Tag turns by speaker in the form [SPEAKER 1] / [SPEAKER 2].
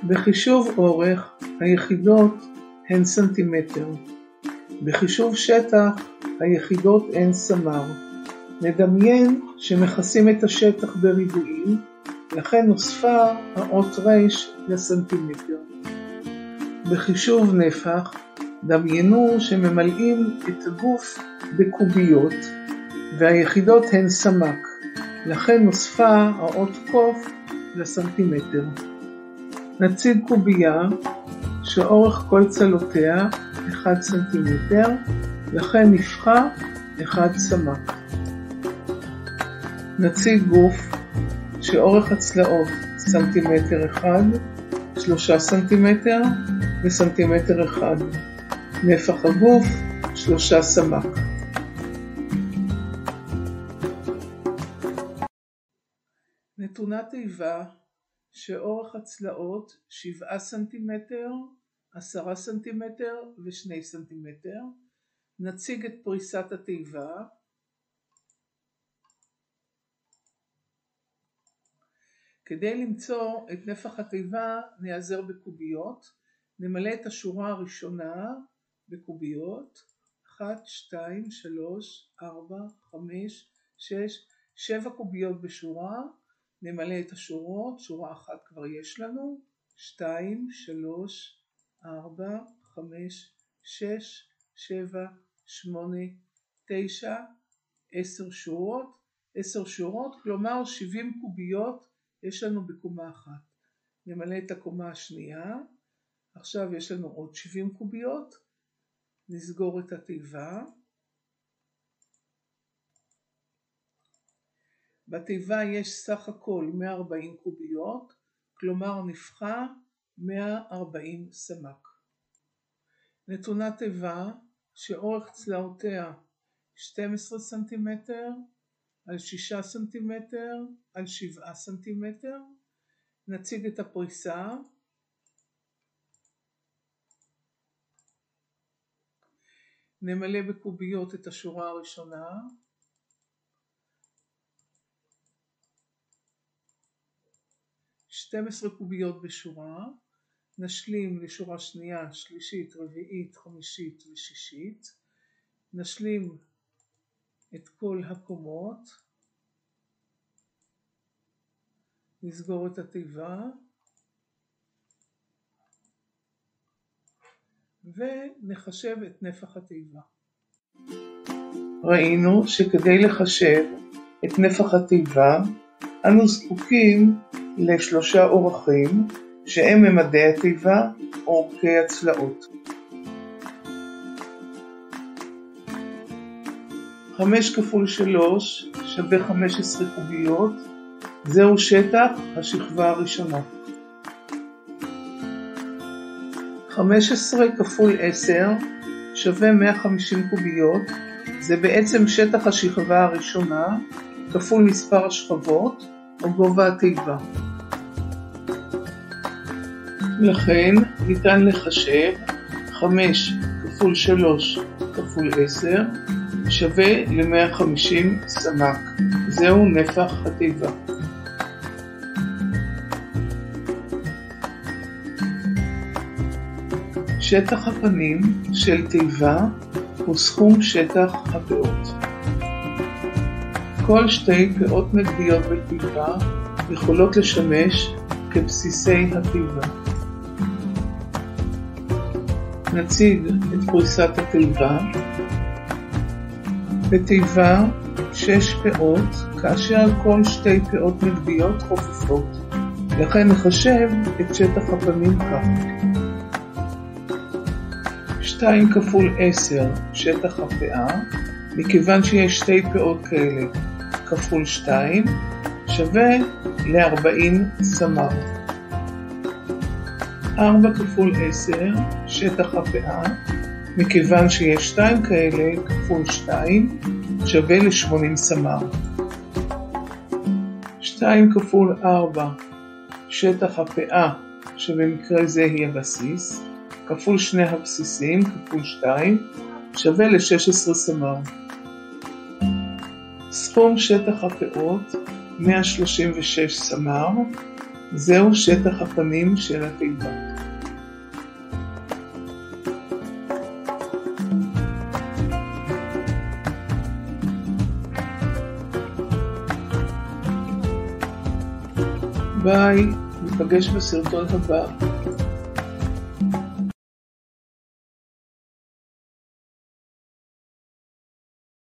[SPEAKER 1] בחישוב אורך היחידות הן סנטימטר. בחישוב שטח היחידות הן סמ"ר. נדמיין שמכסים את השטח בריבועים, לכן נוספה האות ר' לסנטימטר. בחישוב נפח דמיינו שממלאים את הגוף בקוביות והיחידות הן סמ"ק, לכן נוספה האות קוף לסנטימטר. נציג קובייה שאורך כל צלותיה 1 סנטימטר, לכן נפחה 1 סמ"ק. נציג גוף שאורך הצלעות סנטימטר 1, 3 סנטימטר וסנטימטר 1. נפח הגוף 3 סמ"ק. נתונה תיבה שאורך הצלעות 7 סנטימטר, 10 סנטימטר ו2 סנטימטר. נציג את פריסת התיבה. כדי למצוא את נפח התיבה נעזר בקוביות. נמלא את השורה הראשונה בקוביות. 1, 2, 3, 4, 5, 6, 7 קוביות בשורה. נמלא את השורות, שורה אחת כבר יש לנו, 2, 3, 4, 5, 6, 7, 8, 9, 10 שורות, 10 שורות, כלומר 70 קוביות יש לנו בקומה אחת. נמלא את הקומה השנייה, עכשיו יש לנו עוד 70 קוביות, נסגור את התיבה. בתיבה יש סך הכל 140 קוביות, כלומר נפחה 140 סמ"ק. נתונה תיבה שאורך צלעותיה 12 סנטימטר על 6 סנטימטר על 7 סנטימטר. נציג את הפריסה. נמלא בקוביות את השורה הראשונה. - 12 קוביות בשורה, נשלים לשורה שנייה, שלישית, רביעית, חמישית ושישית, נשלים את כל הקומות, נסגור את התיבה ונחשב את נפח התיבה. ראינו שכדי לחשב את נפח התיבה אנו זקוקים לשלושה אורכים שהם ממדי התיבה או אורכי הצלעות. 5 כפול 3 שווה 15 קוביות, זהו שטח השכבה הראשונה. 15 כפול 10 שווה 150 קוביות, זה בעצם שטח השכבה הראשונה כפול מספר השכבות או גובה התיבה. לכן ניתן לחשב 5 כפול 3 כפול 10 שווה ל-150 סמ"ק. זהו נפח התיבה. שטח הפנים של תיבה הוא סכום שטח הפאות. כל שתי פאות נגדיות בתיבה יכולות לשמש כבסיסי התיבה. נציג את פריסת התיבה. בתיבה 6 פאות, כאשר כל שתי פאות נגדיות חופפות. לכן נחשב את שטח הפנים כך. 2 כפול 10 שטח הפאה, מכיוון שיש שתי פאות כאלה כפול 2 שווה ל-40 סמ"ר. 4 כפול 10 שטח הפאה, מכיוון שיש 2 כאלה כפול 2 שווה ל-80 סמ"ר. 2 כפול 4 שטח הפאה, שבמקרה זה היא הבסיס, כפול שני הבסיסים כפול 2 שווה ל-16 סמ"ר. סכום שטח הפאות 136 סמ"ר, זהו שטח הפנים של התיבה. ביי, ניפגש בסרטון הבא.